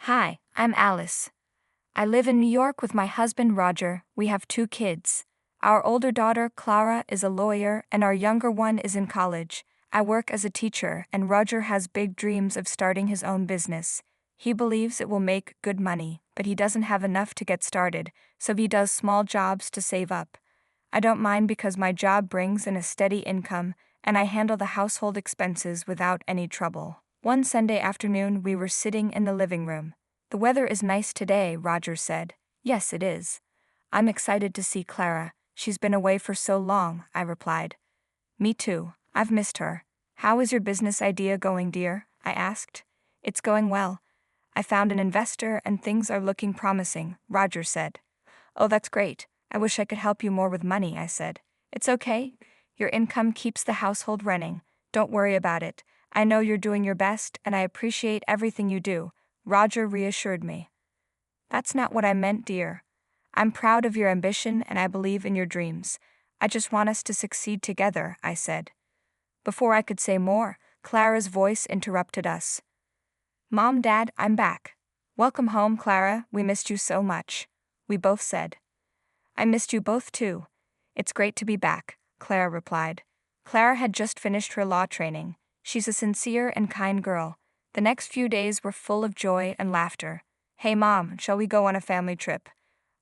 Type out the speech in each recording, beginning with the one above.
Hi, I'm Alice. I live in New York with my husband Roger. We have 2 kids. Our older daughter, Clara, is a lawyer, and our younger one is in college. I work as a teacher, and Roger has big dreams of starting his own business. He believes it will make good money, but he doesn't have enough to get started, so he does small jobs to save up. I don't mind because my job brings in a steady income, and I handle the household expenses without any trouble. One Sunday afternoon, we were sitting in the living room. "The weather is nice today," Roger said. "Yes, it is. I'm excited to see Clara. She's been away for so long," I replied. "Me too. I've missed her." "How is your business idea going, dear?" I asked. "It's going well. I found an investor and things are looking promising," Roger said. "Oh, that's great. I wish I could help you more with money," I said. "It's okay. Your income keeps the household running. Don't worry about it. I know you're doing your best, and I appreciate everything you do," Roger reassured me. "That's not what I meant, dear. I'm proud of your ambition and I believe in your dreams. I just want us to succeed together," I said. Before I could say more, Clara's voice interrupted us. "Mom, Dad, I'm back. Welcome home, Clara. We missed you so much," we both said. "I missed you both too. It's great to be back," Clara replied. Clara had just finished her law training. She's a sincere and kind girl. The next few days were full of joy and laughter. "Hey Mom, shall we go on a family trip?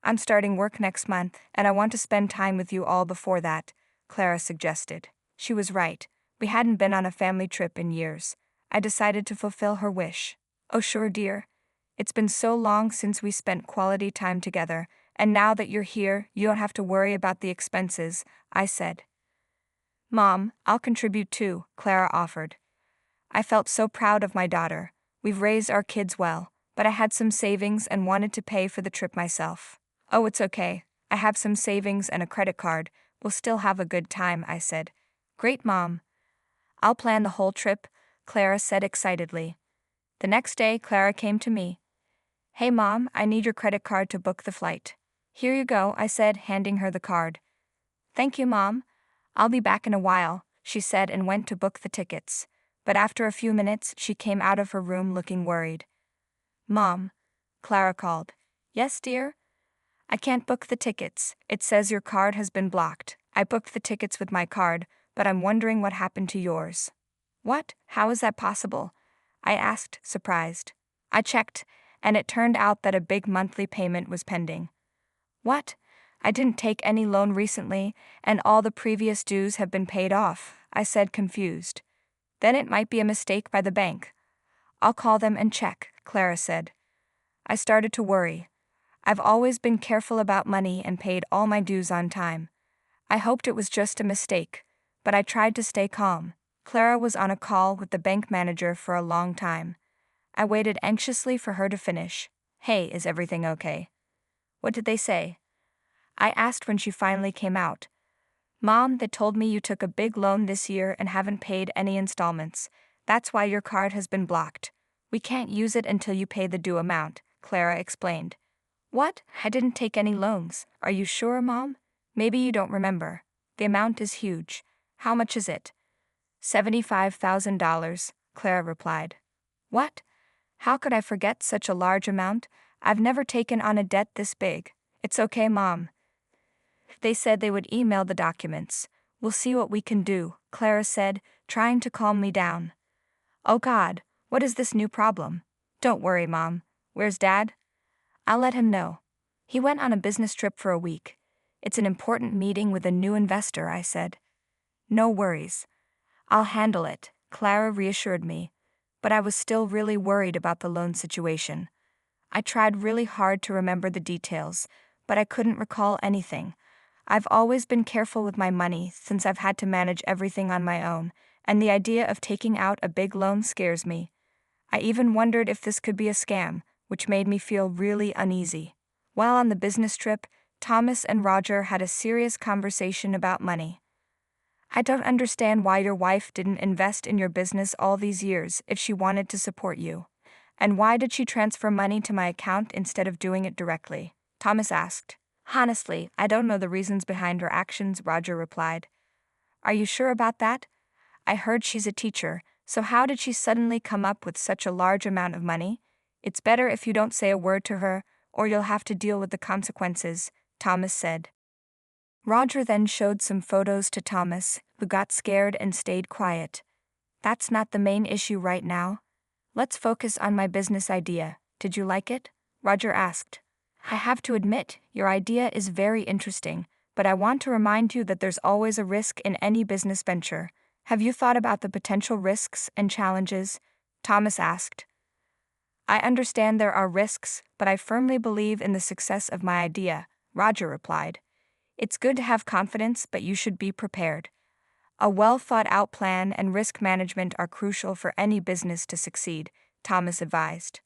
I'm starting work next month, and I want to spend time with you all before that," Clara suggested. She was right. We hadn't been on a family trip in years. I decided to fulfill her wish. "Oh sure, dear. It's been so long since we spent quality time together, and now that you're here, you don't have to worry about the expenses," I said. "Mom, I'll contribute too," Clara offered. I felt so proud of my daughter. We've raised our kids well, but I had some savings and wanted to pay for the trip myself. "Oh, it's okay. I have some savings and a credit card. We'll still have a good time," I said. "Great, Mom. I'll plan the whole trip," Clara said excitedly. The next day, Clara came to me. "Hey Mom, I need your credit card to book the flight." "Here you go," I said, handing her the card. "Thank you, Mom. I'll be back in a while," she said and went to book the tickets. But after a few minutes, she came out of her room looking worried. "Mom," Clara called. "Yes, dear?" "I can't book the tickets. It says your card has been blocked. I booked the tickets with my card, but I'm wondering what happened to yours." "What? How is that possible?" I asked, surprised. I checked, and it turned out that a big monthly payment was pending. "What? I didn't take any loan recently, and all the previous dues have been paid off," I said, confused. "Then it might be a mistake by the bank. I'll call them and check," Clara said. I started to worry. I've always been careful about money and paid all my dues on time. I hoped it was just a mistake, but I tried to stay calm. Clara was on a call with the bank manager for a long time. I waited anxiously for her to finish. "Hey, is everything okay?" "What did they say?" I asked when she finally came out. "Mom, they told me you took a big loan this year and haven't paid any installments. That's why your card has been blocked. We can't use it until you pay the due amount," Clara explained. "What? I didn't take any loans. Are you sure, Mom? Maybe you don't remember. The amount is huge. How much is it?" $75,000, Clara replied. "What? How could I forget such a large amount? I've never taken on a debt this big." "It's okay, Mom. They said they would email the documents. We'll see what we can do," Clara said, trying to calm me down. "Oh God, what is this new problem?" "Don't worry, Mom. Where's Dad?" "I'll let him know. He went on a business trip for a week. It's an important meeting with a new investor," I said. "No worries. I'll handle it," Clara reassured me. But I was still really worried about the loan situation. I tried really hard to remember the details, but I couldn't recall anything. I've always been careful with my money since I've had to manage everything on my own, and the idea of taking out a big loan scares me. I even wondered if this could be a scam, which made me feel really uneasy. While on the business trip, Thomas and Roger had a serious conversation about money. "I don't understand why your wife didn't invest in your business all these years if she wanted to support you. And why did she transfer money to my account instead of doing it directly?" Thomas asked. "Honestly, I don't know the reasons behind her actions," Roger replied. "Are you sure about that? I heard she's a teacher, so how did she suddenly come up with such a large amount of money? It's better if you don't say a word to her, or you'll have to deal with the consequences, Thomas said. Roger then showed some photos to Thomas, who got scared and stayed quiet. That's not the main issue right now. Let's focus on my business idea. Did you like it? Roger asked. I have to admit, your idea is very interesting, but I want to remind you that there's always a risk in any business venture. Have you thought about the potential risks and challenges? Thomas asked. I understand there are risks, but I firmly believe in the success of my idea, Roger replied. It's good to have confidence, but you should be prepared. A well-thought-out plan and risk management are crucial for any business to succeed, Thomas advised.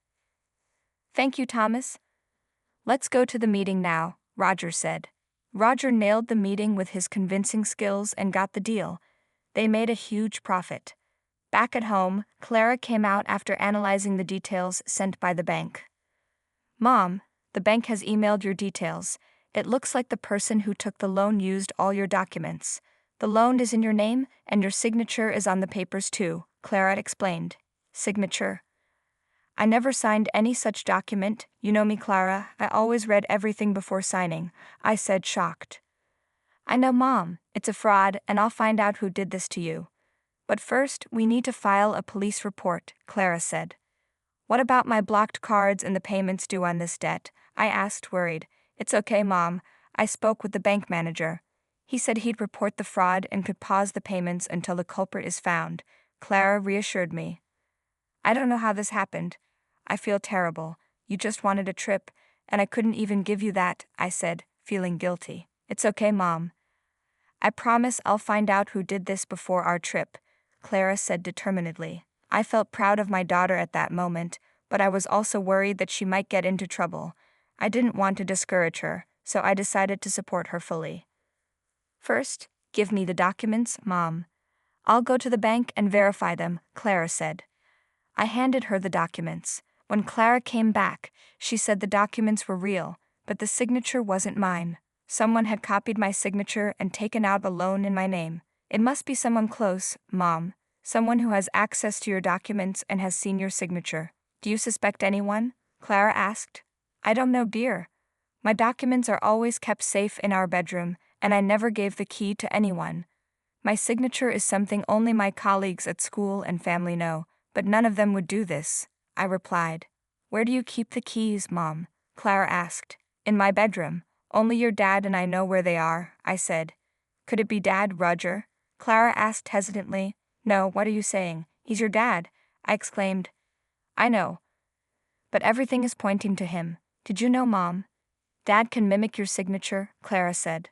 Thank you, Thomas. Let's go to the meeting now, Roger said. Roger nailed the meeting with his convincing skills and got the deal. They made a huge profit. Back at home, Clara came out after analyzing the details sent by the bank. Mom, the bank has emailed your details. It looks like the person who took the loan used all your documents. The loan is in your name, and your signature is on the papers too, Clara explained. Signature. I never signed any such document. You know me, Clara. I always read everything before signing, I said, shocked. I know, Mom. It's a fraud, and I'll find out who did this to you. But first, we need to file a police report, Clara said. What about my blocked cards and the payments due on this debt? I asked, worried. It's okay, Mom. I spoke with the bank manager. He said he'd report the fraud and could pause the payments until the culprit is found, Clara reassured me. I don't know how this happened. I feel terrible. You just wanted a trip, and I couldn't even give you that, I said, feeling guilty. It's okay, Mom. I promise I'll find out who did this before our trip, Clara said determinedly. I felt proud of my daughter at that moment, but I was also worried that she might get into trouble. I didn't want to discourage her, so I decided to support her fully. First, give me the documents, Mom. I'll go to the bank and verify them, Clara said. I handed her the documents. When Clara came back, she said the documents were real, but the signature wasn't mine. Someone had copied my signature and taken out a loan in my name. It must be someone close, Mom. Someone who has access to your documents and has seen your signature. Do you suspect anyone? Clara asked. I don't know, dear. My documents are always kept safe in our bedroom, and I never gave the key to anyone. My signature is something only my colleagues at school and family know, but none of them would do this, I replied. Where do you keep the keys, Mom? Clara asked. In my bedroom. Only your dad and I know where they are, I said. Could it be Dad, Roger? Clara asked hesitantly. No, what are you saying? He's your dad, I exclaimed. I know. But everything is pointing to him. Did you know, Mom? Dad can mimic your signature, Clara said.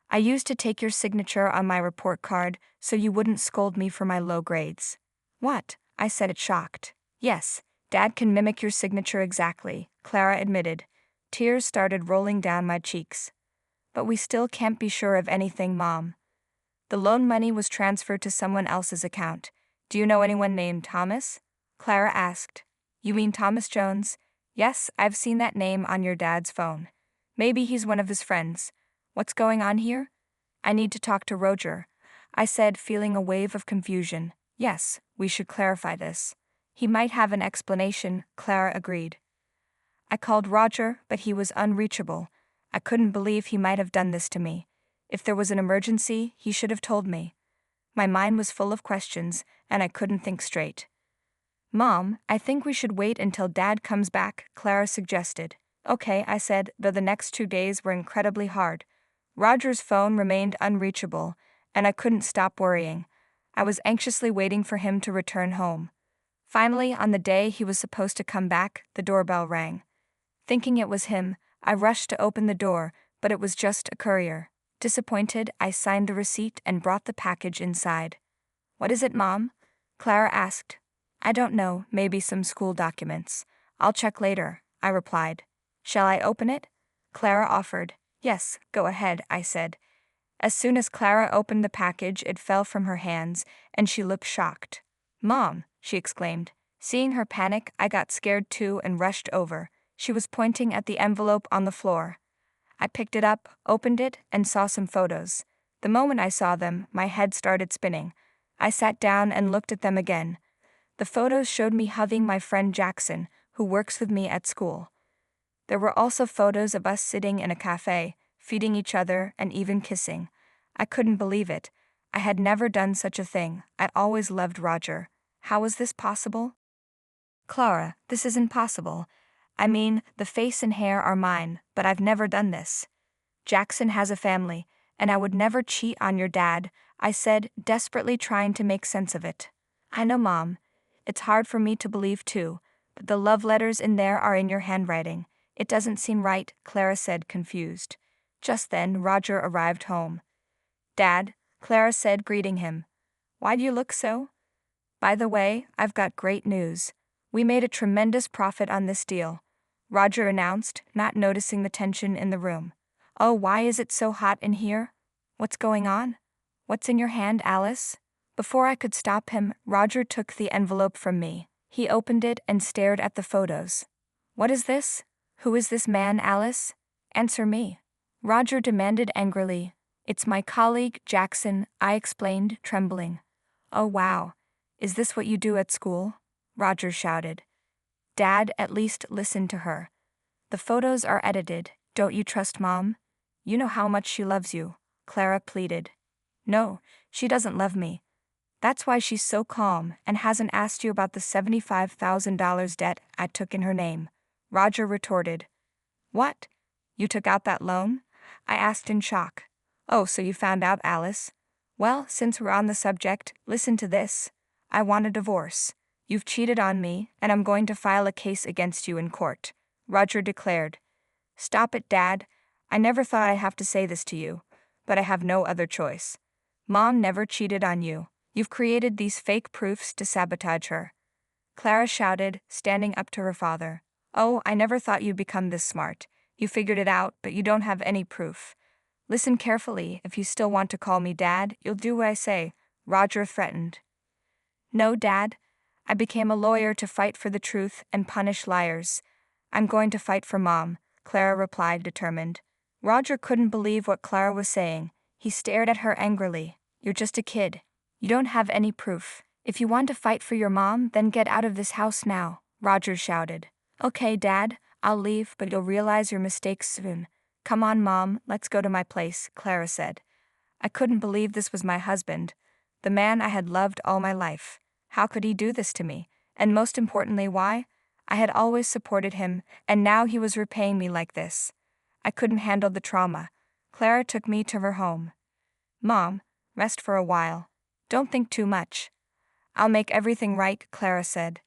I used to take your signature on my report card so you wouldn't scold me for my low grades. What? I said it shocked. Yes, Dad can mimic your signature exactly, Clara admitted. Tears started rolling down my cheeks. But we still can't be sure of anything, Mom. The loan money was transferred to someone else's account. Do you know anyone named Thomas? Clara asked. You mean Thomas Jones? Yes, I've seen that name on your dad's phone. Maybe he's one of his friends. What's going on here? I need to talk to Roger, I said, feeling a wave of confusion. Yes, we should clarify this. He might have an explanation, Clara agreed. I called Roger, but he was unreachable. I couldn't believe he might have done this to me. If there was an emergency, he should have told me. My mind was full of questions, and I couldn't think straight. Mom, I think we should wait until Dad comes back, Clara suggested. Okay, I said, though the next 2 days were incredibly hard. Roger's phone remained unreachable, and I couldn't stop worrying. I was anxiously waiting for him to return home. Finally, on the day he was supposed to come back, the doorbell rang. Thinking it was him, I rushed to open the door, but it was just a courier. Disappointed, I signed the receipt and brought the package inside. What is it, Mom? Clara asked. I don't know, maybe some school documents. I'll check later, I replied. Shall I open it? Clara offered. Yes, go ahead, I said. As soon as Clara opened the package, it fell from her hands, and she looked shocked. Mom, she exclaimed. Seeing her panic, I got scared too and rushed over. She was pointing at the envelope on the floor. I picked it up, opened it, and saw some photos. The moment I saw them, my head started spinning. I sat down and looked at them again. The photos showed me hugging my friend Jackson, who works with me at school. There were also photos of us sitting in a cafe, feeding each other and even kissing. I couldn't believe it. I had never done such a thing. I always loved Roger. How was this possible? Clara, this isn't possible. I mean, the face and hair are mine, but I've never done this. Jackson has a family, and I would never cheat on your dad, I said, desperately trying to make sense of it. I know, Mom. It's hard for me to believe too, but the love letters in there are in your handwriting. It doesn't seem right, Clara said, confused. Just then, Roger arrived home. Dad, Clara said, greeting him. Why do you look so? By the way, I've got great news. We made a tremendous profit on this deal, Roger announced, not noticing the tension in the room. Oh, why is it so hot in here? What's going on? What's in your hand, Alice? Before I could stop him, Roger took the envelope from me. He opened it and stared at the photos. What is this? Who is this man, Alice? Answer me. Roger demanded angrily. It's my colleague, Jackson, I explained, trembling. Oh, wow. Is this what you do at school? Roger shouted. Dad, at least listen to her. The photos are edited. Don't you trust Mom? You know how much she loves you, Clara pleaded. No, she doesn't love me. That's why she's so calm and hasn't asked you about the $75,000 debt I took in her name, Roger retorted. What? You took out that loan? I asked in shock. Oh, so you found out, Alice? Well, since we're on the subject, listen to this. I want a divorce. You've cheated on me, and I'm going to file a case against you in court, Roger declared. Stop it, Dad. I never thought I'd have to say this to you, but I have no other choice. Mom never cheated on you. You've created these fake proofs to sabotage her. Clara shouted, standing up to her father. Oh, I never thought you'd become this smart. You figured it out, but you don't have any proof. Listen carefully. If you still want to call me Dad, you'll do what I say, Roger threatened. No, Dad. I became a lawyer to fight for the truth and punish liars. I'm going to fight for Mom, Clara replied, determined. Roger couldn't believe what Clara was saying. He stared at her angrily. You're just a kid. You don't have any proof. If you want to fight for your mom, then get out of this house now, Roger shouted. Okay, Dad, I'll leave, but you'll realize your mistakes soon. Come on, Mom, let's go to my place, Clara said. I couldn't believe this was my husband, the man I had loved all my life. How could he do this to me? And most importantly, why? I had always supported him, and now he was repaying me like this. I couldn't handle the trauma. Clara took me to her home. Mom, rest for a while. Don't think too much. I'll make everything right, Clara said.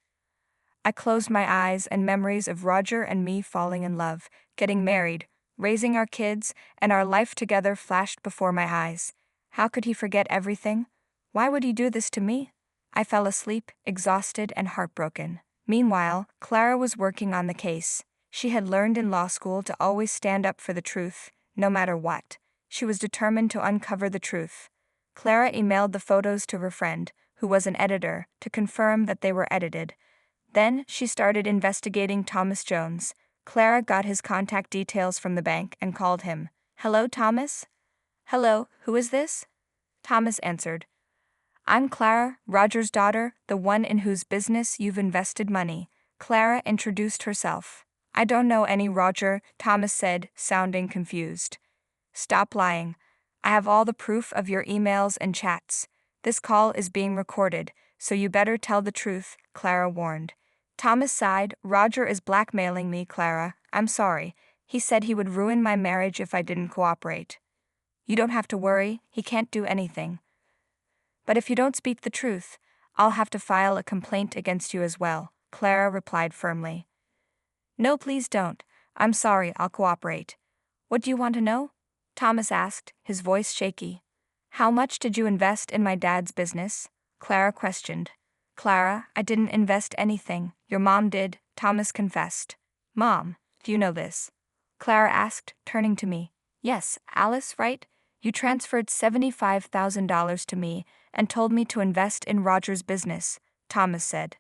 I closed my eyes, and memories of Roger and me falling in love, getting married, raising our kids, and our life together flashed before my eyes. How could he forget everything? Why would he do this to me? I fell asleep, exhausted and heartbroken. Meanwhile, Clara was working on the case. She had learned in law school to always stand up for the truth, no matter what. She was determined to uncover the truth. Clara emailed the photos to her friend, who was an editor, to confirm that they were edited. Then she started investigating Thomas Jones. Clara got his contact details from the bank and called him. Hello, Thomas? Hello, who is this? Thomas answered. I'm Clara, Roger's daughter, the one in whose business you've invested money. Clara introduced herself. I don't know any Roger, Thomas said, sounding confused. Stop lying. I have all the proof of your emails and chats. This call is being recorded, so you better tell the truth, Clara warned. Thomas sighed. Roger is blackmailing me, Clara. I'm sorry. He said he would ruin my marriage if I didn't cooperate. You don't have to worry. He can't do anything. But if you don't speak the truth, I'll have to file a complaint against you as well, Clara replied firmly. No, please don't. I'm sorry, I'll cooperate. What do you want to know? Thomas asked, his voice shaky. How much did you invest in my dad's business? Clara questioned. Clara, I didn't invest anything. Your mom did, Thomas confessed. Mom, do you know this? Clara asked, turning to me. Yes, Alice, right? You transferred $75,000 to me and told me to invest in Roger's business, Thomas said.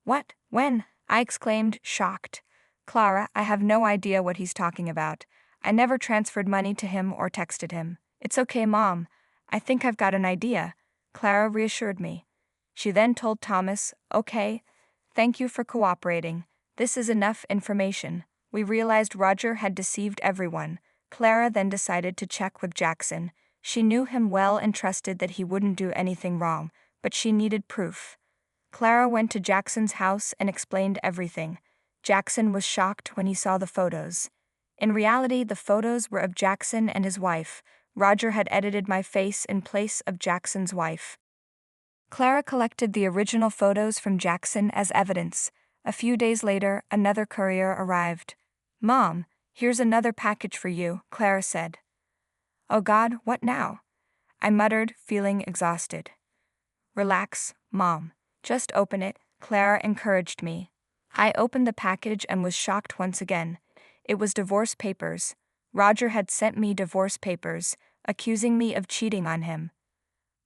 What? When? I exclaimed, shocked. Clara, I have no idea what he's talking about. I never transferred money to him or texted him. It's okay, Mom. I think I've got an idea, Clara reassured me. She then told Thomas, okay, thank you for cooperating. This is enough information. We realized Roger had deceived everyone. Clara then decided to check with Jackson. She knew him well and trusted that he wouldn't do anything wrong, but she needed proof. Clara went to Jackson's house and explained everything. Jackson was shocked when he saw the photos. In reality, the photos were of Jackson and his wife. Roger had edited my face in place of Jackson's wife. Clara collected the original photos from Jackson as evidence. A few days later, another courier arrived. "Mom, here's another package for you," Clara said. "Oh God, what now?" I muttered, feeling exhausted. "Relax, Mom. Just open it," Clara encouraged me. I opened the package and was shocked once again. It was divorce papers. Roger had sent me divorce papers, accusing me of cheating on him.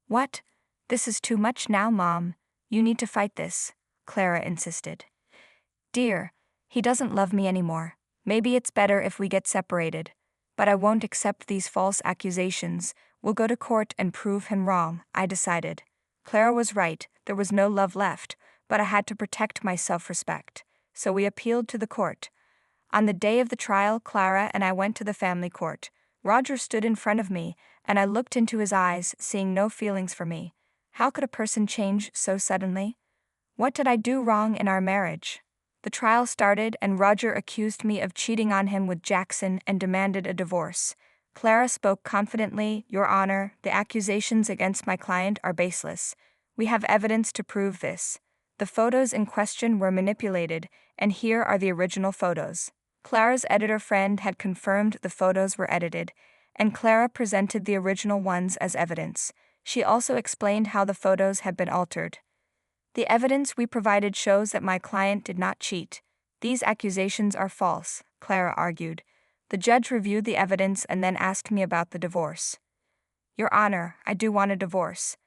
"What? This is too much now, Mom. You need to fight this," Clara insisted. "Dear, he doesn't love me anymore. Maybe it's better if we get separated. But I won't accept these false accusations. We'll go to court and prove him wrong," I decided. Clara was right, there was no love left, but I had to protect my self-respect. So we appealed to the court. On the day of the trial, Clara and I went to the family court. Roger stood in front of me, and I looked into his eyes, seeing no feelings for me. How could a person change so suddenly? What did I do wrong in our marriage? The trial started, and Roger accused me of cheating on him with Jackson and demanded a divorce. Clara spoke confidently, "Your Honor, the accusations against my client are baseless. We have evidence to prove this. The photos in question were manipulated, and here are the original photos." Clara's editor friend had confirmed the photos were edited, and Clara presented the original ones as evidence. She also explained how the photos had been altered. "The evidence we provided shows that my client did not cheat. These accusations are false," Clara argued. The judge reviewed the evidence and then asked me about the divorce. "Your Honor, I do want a divorce.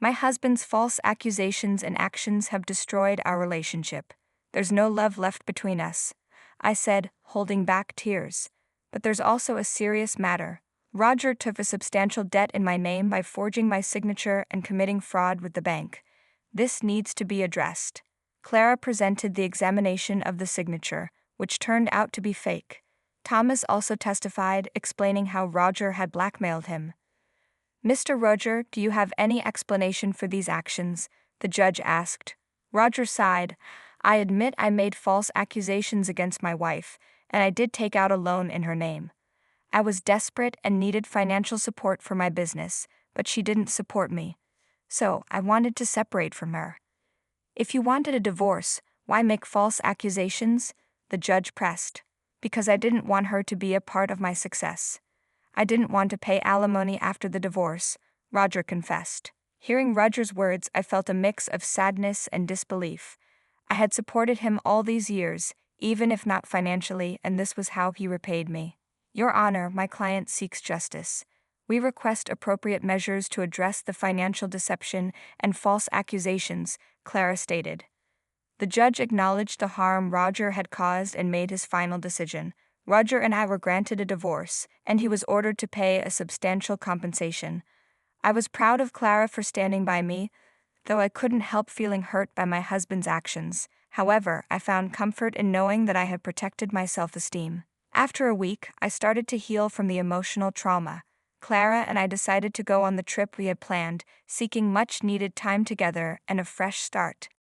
My husband's false accusations and actions have destroyed our relationship. There's no love left between us," I said, holding back tears. "But there's also a serious matter. Roger took a substantial debt in my name by forging my signature and committing fraud with the bank. This needs to be addressed." Clara presented the examination of the signature, which turned out to be fake. Thomas also testified, explaining how Roger had blackmailed him. "Mr. Roger, do you have any explanation for these actions?" the judge asked. Roger sighed. "I admit I made false accusations against my wife, and I did take out a loan in her name. I was desperate and needed financial support for my business, but she didn't support me. So I wanted to separate from her." "If you wanted a divorce, why make false accusations?" the judge pressed. "Because I didn't want her to be a part of my success. I didn't want to pay alimony after the divorce," Roger confessed. Hearing Roger's words, I felt a mix of sadness and disbelief. I had supported him all these years, even if not financially, and this was how he repaid me. "Your Honor, my client seeks justice. We request appropriate measures to address the financial deception and false accusations," Clara stated. The judge acknowledged the harm Roger had caused and made his final decision. Roger and I were granted a divorce, and he was ordered to pay a substantial compensation. I was proud of Clara for standing by me, though I couldn't help feeling hurt by my husband's actions. However, I found comfort in knowing that I had protected my self-esteem. After a week, I started to heal from the emotional trauma. Clara and I decided to go on the trip we had planned, seeking much-needed time together and a fresh start.